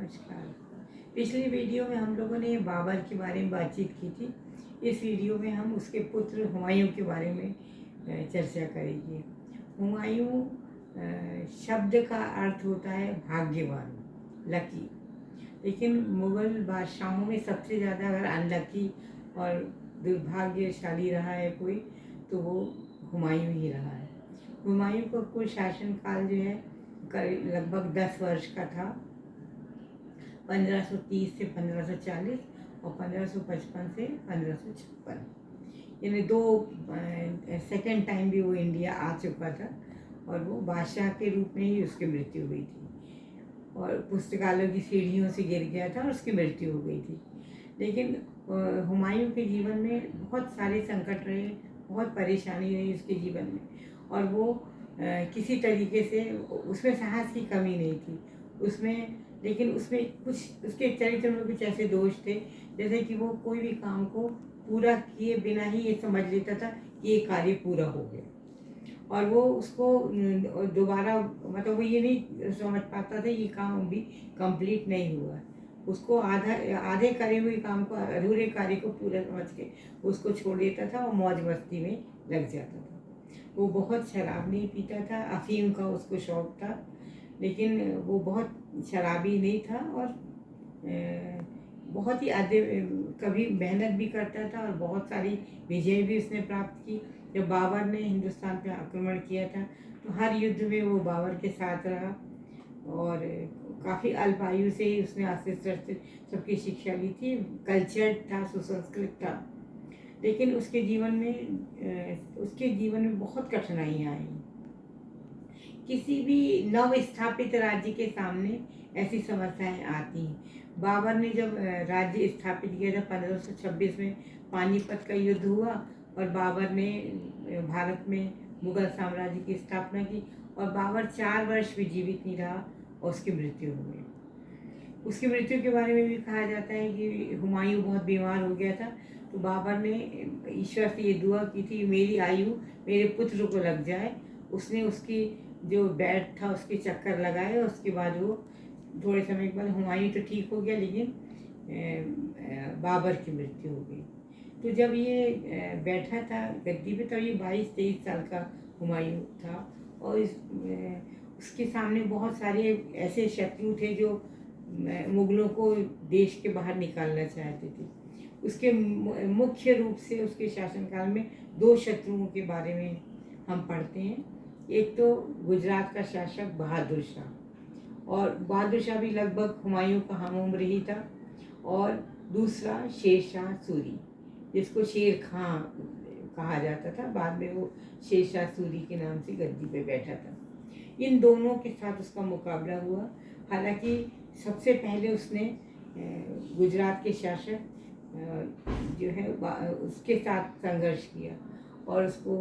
नमस्कार। पिछली वीडियो में हम लोगों ने बाबर के बारे में बातचीत की थी। इस वीडियो में हम उसके पुत्र हुमायूं के बारे में चर्चा करेंगे। हुमायूं शब्द का अर्थ होता है भाग्यवान, लकी। लेकिन मुग़ल बादशाहों में सबसे ज़्यादा अगर अनलकी और दुर्भाग्यशाली रहा है कोई, तो वो हुमायूं ही रहा है। हुमायूं का कुल शासनकाल जो है लगभग 10 वर्ष का था, 1530 से 1540 और 1555 से 1556। यानी दो सेकेंड टाइम भी वो इंडिया आ चुका था और वो बादशाह के रूप में ही उसकी मृत्यु हुई थी और पुस्तकालयों की सीढ़ियों से गिर गया था और उसकी मृत्यु हो गई थी। लेकिन हुमायूं के जीवन में बहुत सारे संकट रहे, बहुत परेशानी रही उसके जीवन में, और वो किसी तरीके से उसमें साहस की कमी नहीं थी उसमें। लेकिन उसमें कुछ उसके चरित्र में कुछ ऐसे दोष थे, जैसे कि वो कोई भी काम को पूरा किए बिना ही ये समझ लेता था कि ये कार्य पूरा हो गया, और वो उसको दोबारा मतलब वो ये नहीं समझ पाता था ये काम अभी कंप्लीट नहीं हुआ। उसको आधे करे हुए काम को, अधूरे कार्य को पूरा समझ के उसको छोड़ देता था और मौज मस्ती में लग जाता था। वो बहुत शराब नहीं पीता था, अफीम का उसको शौक था, लेकिन वो बहुत शराबी नहीं था और बहुत ही कभी मेहनत भी करता था और बहुत सारी विजय भी उसने प्राप्त की। जब बाबर ने हिंदुस्तान पे आक्रमण किया था तो हर युद्ध में वो बाबर के साथ रहा और काफ़ी अल्प आयु से ही उसने आस्ते आस्ते सबकी शिक्षा ली थी। कल्चर्ड था, सुसंस्कृत था, लेकिन उसके जीवन में बहुत कठिनाइयाँ आई। किसी भी नव स्थापित राज्य के सामने ऐसी समस्याएं आती हैं। बाबर ने जब राज्य स्थापित किया था 1526 में, पानीपत का युद्ध हुआ और बाबर ने भारत में मुगल साम्राज्य की स्थापना की, और बाबर 4 वर्ष भी जीवित नहीं रहा और उसकी मृत्यु हो गई। उसकी मृत्यु के बारे में भी कहा जाता है कि हुमायूं बहुत बीमार हो गया था, तो बाबर ने ईश्वर से ये दुआ की थी मेरी आयु मेरे पुत्र को लग जाए। उसने उसकी जो बेड था उसके चक्कर लगाए और उसके बाद वो थोड़े समय के बाद हुमायूं तो ठीक हो गया, लेकिन बाबर की मृत्यु हो गई। तो जब ये बैठा था गद्दी पे, तब ये 22-23 साल का हुमायूं था और उसके सामने बहुत सारे ऐसे शत्रु थे जो मुगलों को देश के बाहर निकालना चाहते थे। उसके मुख्य रूप से उसके शासनकाल में 2 शत्रुओं के बारे में हम पढ़ते हैं। एक तो गुजरात का शासक बहादुर शाह, और बहादुर शाह भी लगभग हुमायूं का हम उम्र ही था, और दूसरा शेर शाह सूरी, जिसको शेर खां कहा जाता था। बाद में वो शेर शाह सूरी के नाम से गद्दी पे बैठा था। इन दोनों के साथ उसका मुकाबला हुआ। हालांकि सबसे पहले उसने गुजरात के शासक जो है उसके साथ संघर्ष किया और उसको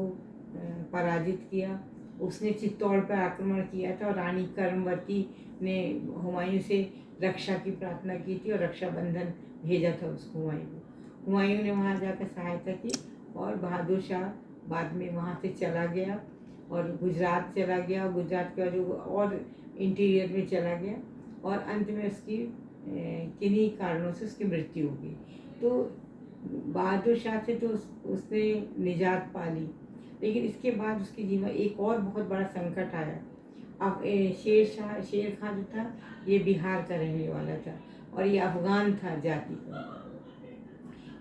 पराजित किया। उसने चित्तौड़ पर आक्रमण किया था और रानी कर्मवती ने हुमायूं से रक्षा की प्रार्थना की थी और रक्षाबंधन भेजा था उसको हुमायूं को। हुमायूं ने वहाँ जाकर सहायता की और बहादुर शाह बाद में वहाँ से चला गया और गुजरात चला गया। गुजरात के जो और इंटीरियर में चला गया और अंत में उसकी किन्हीं कारणों से उसकी मृत्यु हो गई। तो बहादुर शाह से तो उसने निजात पा ली, लेकिन इसके बाद उसके जीवन एक और बहुत बड़ा संकट आया। अब शेर खां जो था ये बिहार का रहने वाला था और ये अफगान था जाति का।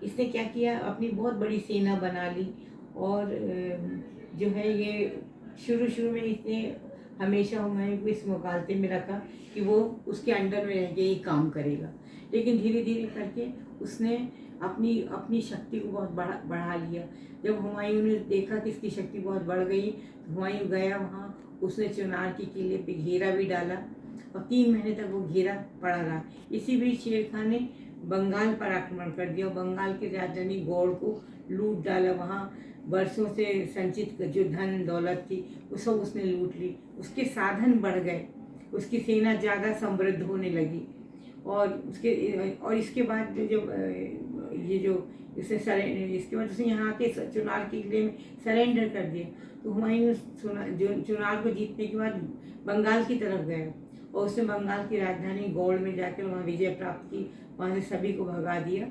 इसने क्या किया, अपनी बहुत बड़ी सेना बना ली और जो है ये शुरू में इसने हमेशा हुमायूं को इस मुगालते में रखा कि वो उसके अंडर में रह के ही काम करेगा। लेकिन धीरे धीरे करके उसने अपनी शक्ति को बहुत बढ़ा लिया। जब हुमायूं ने देखा कि इसकी शक्ति बहुत बढ़ गई, तो हुमायूं गया वहाँ। उसने चुनार के किले पे घेरा भी डाला और 3 महीने तक वो घेरा पड़ा रहा। इसी बीच शेर खान ने बंगाल पर आक्रमण कर दिया और बंगाल की राजधानी गौड़ को लूट डाला। वहाँ वर्षों से संचित जो धन दौलत थी वो सब उसने लूट ली। उसके साधन बढ़ गए, उसकी सेना ज़्यादा समृद्ध होने लगी और इसके बाद इसके बाद उसने यहाँ के चुनार के किले में सरेंडर कर दिया। तो हुमायूं चुनार को जीतने के बाद बंगाल की तरफ गया और उसने बंगाल की राजधानी गौड़ में जाकर वहाँ विजय प्राप्त की, वहाँ से सभी को भगा दिया।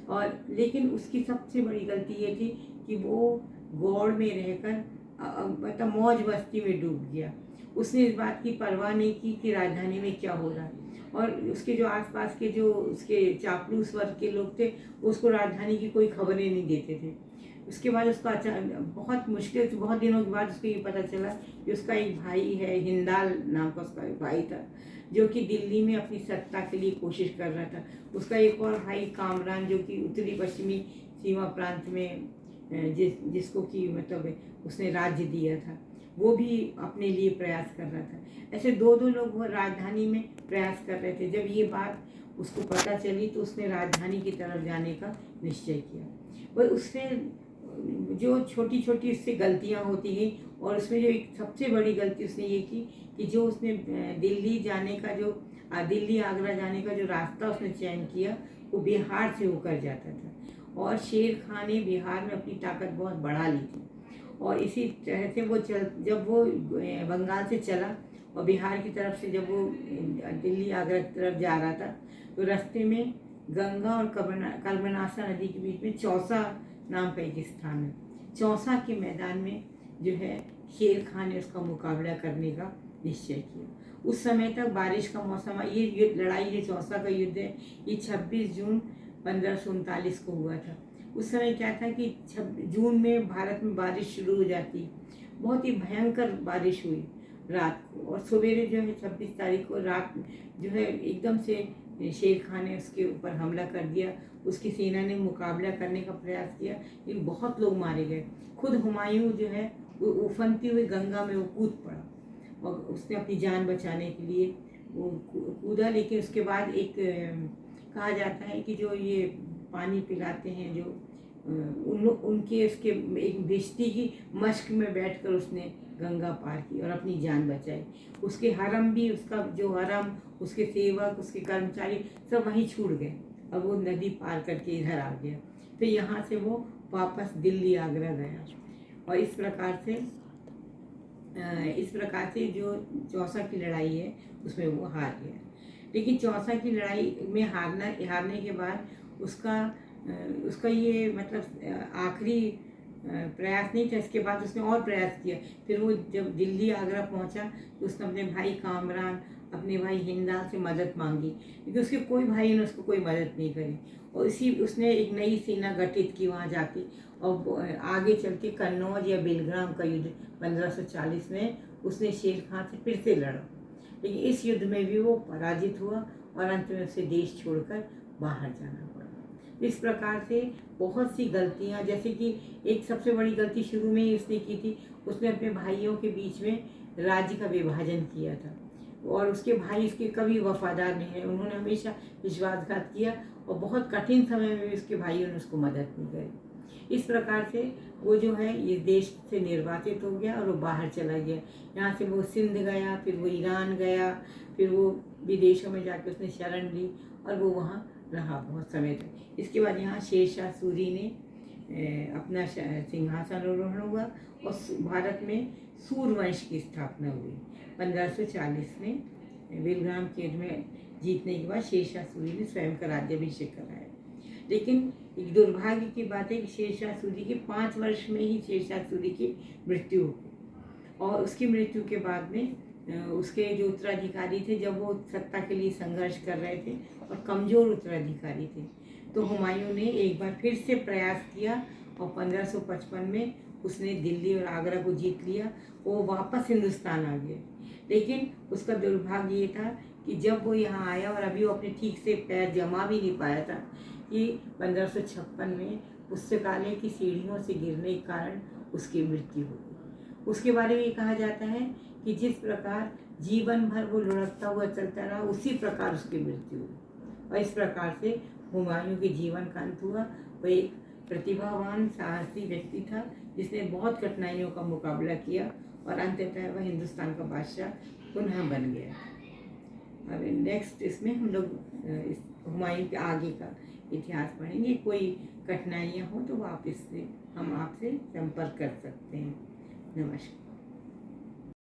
और लेकिन उसकी सबसे बड़ी गलती ये थी कि वो गौड़ में रहकर मतलब मौज मस्ती में डूब गया। उसने इस बात की परवाह नहीं की कि राजधानी में क्या हो रहा है, और उसके जो आसपास के जो उसके चापलूस वर्ग के लोग थे उसको राजधानी की कोई खबरें नहीं देते थे। उसके बाद उसका बहुत मुश्किल से बहुत दिनों के बाद उसको ये पता चला कि उसका एक भाई है, हिंदाल नाम का उसका एक भाई था, जो कि दिल्ली में अपनी सत्ता के लिए कोशिश कर रहा था। उसका एक और भाई कामरान, जो कि उत्तरी पश्चिमी सीमा प्रांत में जिसको कि मतलब उसने राज्य दिया था, वो भी अपने लिए प्रयास कर रहा था। ऐसे दो दो लोग वो राजधानी में प्रयास कर रहे थे। जब ये बात उसको पता चली तो उसने राजधानी की तरफ जाने का निश्चय किया। वह उससे जो छोटी छोटी उससे गलतियां होती गई, और उसमें जो एक सबसे बड़ी गलती उसने ये की कि जो उसने दिल्ली जाने का जो दिल्ली आगरा जाने का जो रास्ता उसने चयन किया वो बिहार से होकर जाता था, और शेर खान ने बिहार में अपनी ताकत बहुत बढ़ा ली थी। और इसी तरह से जब वो बंगाल से चला और बिहार की तरफ से जब वो दिल्ली आगरा की तरफ जा रहा था, तो रास्ते में गंगा और कर्मनासा नदी के बीच में चौसा नाम का एक स्थान है। चौसा के मैदान में जो है शेर खान ने उसका मुकाबला करने का निश्चय किया। उस समय तक बारिश का मौसम, ये लड़ाई, ये चौसा का युद्ध है, ये 26 जून 1539 को हुआ था। उस समय क्या था कि जून में भारत में बारिश शुरू हो जाती, बहुत ही भयंकर बारिश हुई रात को, और सवेरे जो है 26 तारीख को रात जो है एकदम से शेर खान ने उसके ऊपर हमला कर दिया। उसकी सेना ने मुकाबला करने का प्रयास किया, लेकिन बहुत लोग मारे गए। खुद हुमायूं जो है वो उफनती हुई गंगा में वो कूद पड़ा, और उसने अपनी जान बचाने के लिए वो कूदा। लेकिन उसके बाद एक कहा जाता है कि जो ये पानी पिलाते हैं जो उनके उसके एक भिश्ती की मश्क में बैठकर उसने गंगा पार की और अपनी जान बचाई। उसके हरम भी, उसका जो हरम, उसके सेवक, उसके कर्मचारी सब वहीं छूट गए, और वो नदी पार करके इधर आ गया। तो यहाँ से वो वापस दिल्ली आगरा गया, और इस प्रकार से जो चौसा की लड़ाई है उसमें वो हार गया। लेकिन चौसा की लड़ाई में हारने के बाद उसका ये मतलब आखिरी प्रयास नहीं था। इसके बाद उसने और प्रयास किया। फिर वो जब दिल्ली आगरा पहुंचा तो उसने अपने भाई कामरान, अपने भाई हिंदाल से मदद मांगी, लेकिन उसके कोई भाई ने उसको कोई मदद नहीं करी। और उसने एक नई सेना गठित की वहाँ जाके, और आगे चल के कन्नौज या बेलग्राम का युद्ध 1540 में उसने शेर खान से फिर से लड़ा। लेकिन इस युद्ध में भी वो पराजित हुआ, और अंत में उसे देश छोड़कर बाहर जाना पड़ा। इस प्रकार से बहुत सी गलतियाँ, जैसे कि एक सबसे बड़ी गलती शुरू में ही उसने की थी, उसने अपने भाइयों के बीच में राज्य का विभाजन किया था, और उसके भाई इसके कभी वफादार नहीं है। उन्होंने हमेशा विश्वासघात किया, और बहुत कठिन समय में भी उसके भाइयों ने उसको मदद नहीं करी। इस प्रकार से वो जो है ये देश से निर्वासित हो गया और वो बाहर चला गया। यहाँ से वो सिंध गया, फिर वो ईरान गया, फिर वो विदेशों में जाकर उसने शरण ली, और वो वहाँ रहा बहुत समय तक। इसके बाद यहाँ शेरशाह सूरी ने अपना सिंहासनारोहण हुआ, और भारत में सूर्यवंश की स्थापना हुई 1540 में। बेलग्राम के युद्ध में जीतने के बाद शेरशाह सूरी ने स्वयं का राज्याभिषेक कराया। लेकिन एक दुर्भाग्य की बात है कि शेरशाह सूरी के 5 वर्ष में ही शेरशाह सूरी की मृत्यु हो गई, और उसकी मृत्यु के बाद में उसके जो उत्तराधिकारी थे, जब वो सत्ता के लिए संघर्ष कर रहे थे और कमज़ोर उत्तराधिकारी थे, तो हुमायूं ने एक बार फिर से प्रयास किया, और 1555 में उसने दिल्ली और आगरा को जीत लिया। वो वापस हिंदुस्तान आ गया। लेकिन उसका दुर्भाग्य ये था कि जब वो यहाँ आया, और अभी वो अपने ठीक से पैर जमा भी नहीं पाया था, कि 1556 में पुस्तकालय की सीढ़ियों से गिरने के कारण उसकी मृत्यु हो गई। उसके बारे में ये कहा जाता है कि जिस प्रकार जीवन भर वो लुढ़कता हुआ चलता रहा, उसी प्रकार उसकी मृत्यु हुई। और इस प्रकार से हुमायूं के जीवन का अंत हुआ। वो एक प्रतिभावान साहसी व्यक्ति था, जिसने बहुत कठिनाइयों का मुकाबला किया, और अंततः वह हिंदुस्तान का बादशाह पुनः बन गया। अब नेक्स्ट इसमें हम लोग इस हुमायूं के आगे का इतिहास पढ़ेंगे। कोई कठिनाइयाँ हो तो आप इससे हम आपसे संपर्क कर सकते हैं। नमस्कार।